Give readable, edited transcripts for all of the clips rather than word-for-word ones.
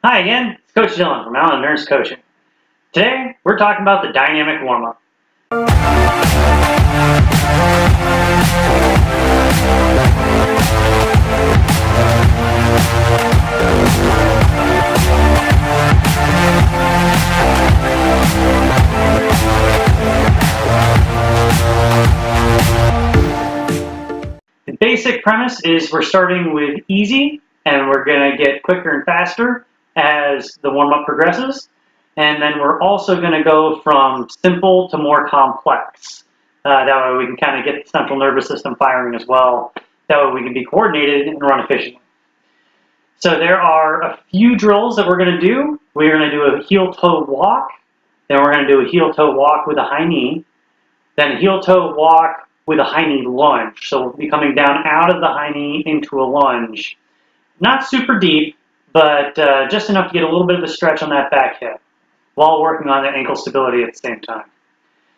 Hi again, it's Coach Dylan from Allen Endurance Coaching. Today, we're talking about the dynamic warm-up. The basic premise is we're starting with easy, and we're going to get quicker and faster as the warm-up progresses. And then we're also going to go from simple to more complex. That way we can kind of get the central nervous system firing as well. That way we can be coordinated and run efficiently. So there are a few drills that we're going to do. We're going to do a heel-toe walk. Then we're going to do a heel-toe walk with a high knee. Then a heel-toe walk with a high knee lunge. So we'll be coming down out of the high knee into a lunge. Not super deep, but just enough to get a little bit of a stretch on that back hip while working on the ankle stability at the same time.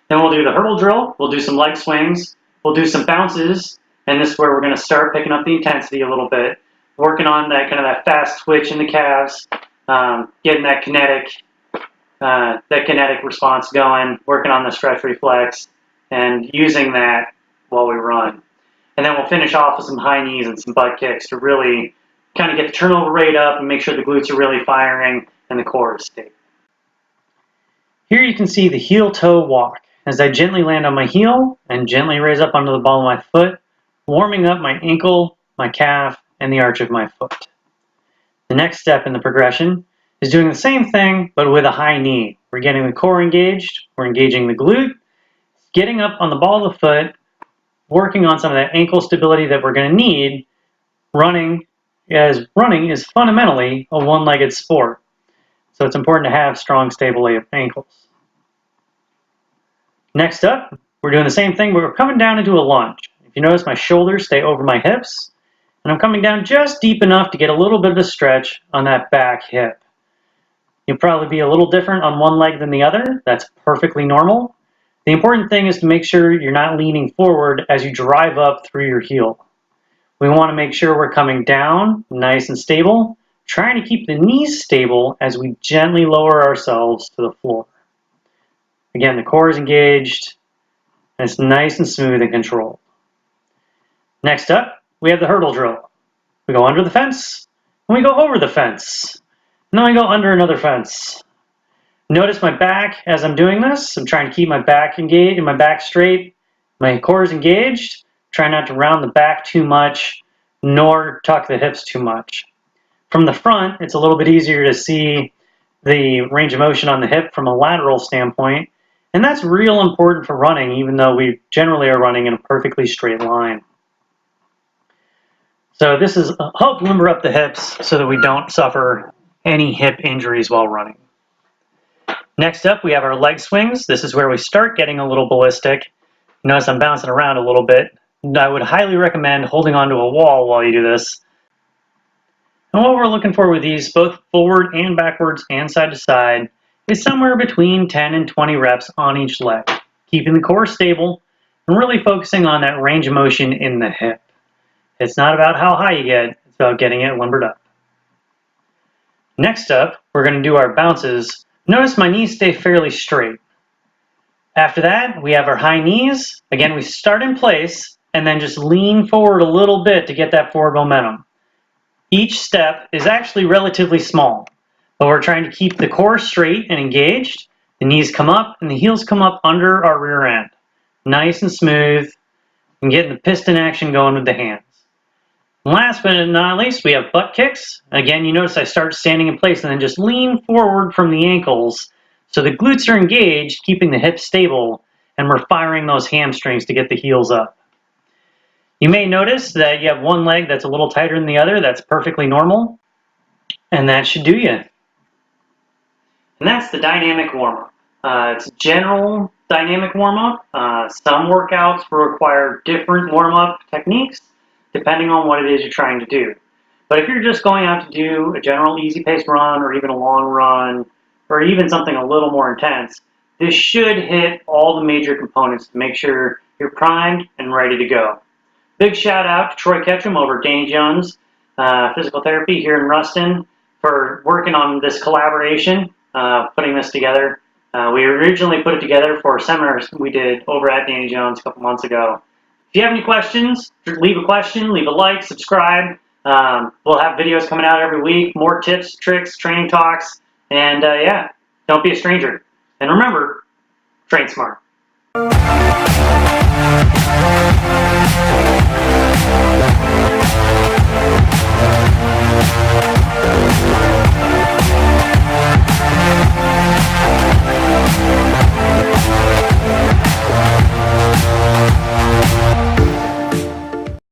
Then we'll do the hurdle drill. We'll do some leg swings. We'll do some bounces. And this is where we're going to start picking up the intensity a little bit, working on that kind of that fast twitch in the calves, getting that kinetic response going, working on the stretch reflex, and using that while we run. And then we'll finish off with some high knees and some butt kicks to really kind of get the turnover rate up and make sure the glutes are really firing and the core is stable. Here you can see the heel-toe walk as I gently land on my heel and gently raise up onto the ball of my foot, warming up my ankle, my calf, and the arch of my foot. The next step in the progression is doing the same thing, but with a high knee. We're getting the core engaged, we're engaging the glute, getting up on the ball of the foot, working on some of that ankle stability that we're going to need. Running is fundamentally a one-legged sport. So it's important to have strong, stable ankles. Next up, we're doing the same thing, but we're coming down into a lunge. If you notice, my shoulders stay over my hips, and I'm coming down just deep enough to get a little bit of a stretch on that back hip. You'll probably be a little different on one leg than the other. That's perfectly normal. The important thing is to make sure you're not leaning forward as you drive up through your heel. We want to make sure we're coming down nice and stable, trying to keep the knees stable as we gently lower ourselves to the floor. Again, the core is engaged, and it's nice and smooth and controlled. Next up, we have the hurdle drill. We go under the fence, and we go over the fence. And then we go under another fence. Notice my back as I'm doing this. I'm trying to keep my back engaged and my back straight. My core is engaged. Try not to round the back too much, nor tuck the hips too much. From the front, it's a little bit easier to see the range of motion on the hip from a lateral standpoint, and that's real important for running, even though we generally are running in a perfectly straight line. So this is help limber up the hips so that we don't suffer any hip injuries while running. Next up, we have our leg swings. This is where we start getting a little ballistic. Notice I'm bouncing around a little bit. I would highly recommend holding onto a wall while you do this. And what we're looking for with these, both forward and backwards and side to side, is somewhere between 10 and 20 reps on each leg, keeping the core stable and really focusing on that range of motion in the hip. It's not about how high you get, it's about getting it limbered up. Next up, we're going to do our bounces. Notice my knees stay fairly straight. After that, we have our high knees. Again, we start in place and then just lean forward a little bit to get that forward momentum. Each step is actually relatively small, but we're trying to keep the core straight and engaged. The knees come up and the heels come up under our rear end. Nice and smooth, and getting the piston action going with the hands. And last but not least, we have butt kicks. Again, you notice I start standing in place and then just lean forward from the ankles so the glutes are engaged, keeping the hips stable, and we're firing those hamstrings to get the heels up. You may notice that you have one leg that's a little tighter than the other. That's perfectly normal, and that should do you. And that's the dynamic warm-up. It's a general dynamic warm-up. Some workouts will require different warm-up techniques depending on what it is you're trying to do. But if you're just going out to do a general easy-paced run or even a long run or even something a little more intense, this should hit all the major components to make sure you're primed and ready to go. Big shout out to Troy Ketchum over at Danni Jones Physical Therapy here in Ruston. for working on this collaboration, putting this together. We originally put it together for seminars we did over at Danni Jones a couple months ago. If you have any questions, leave a question, leave a like, subscribe. We'll have videos coming out every week, more tips, tricks, training talks, and yeah, don't be a stranger. And remember, train smart.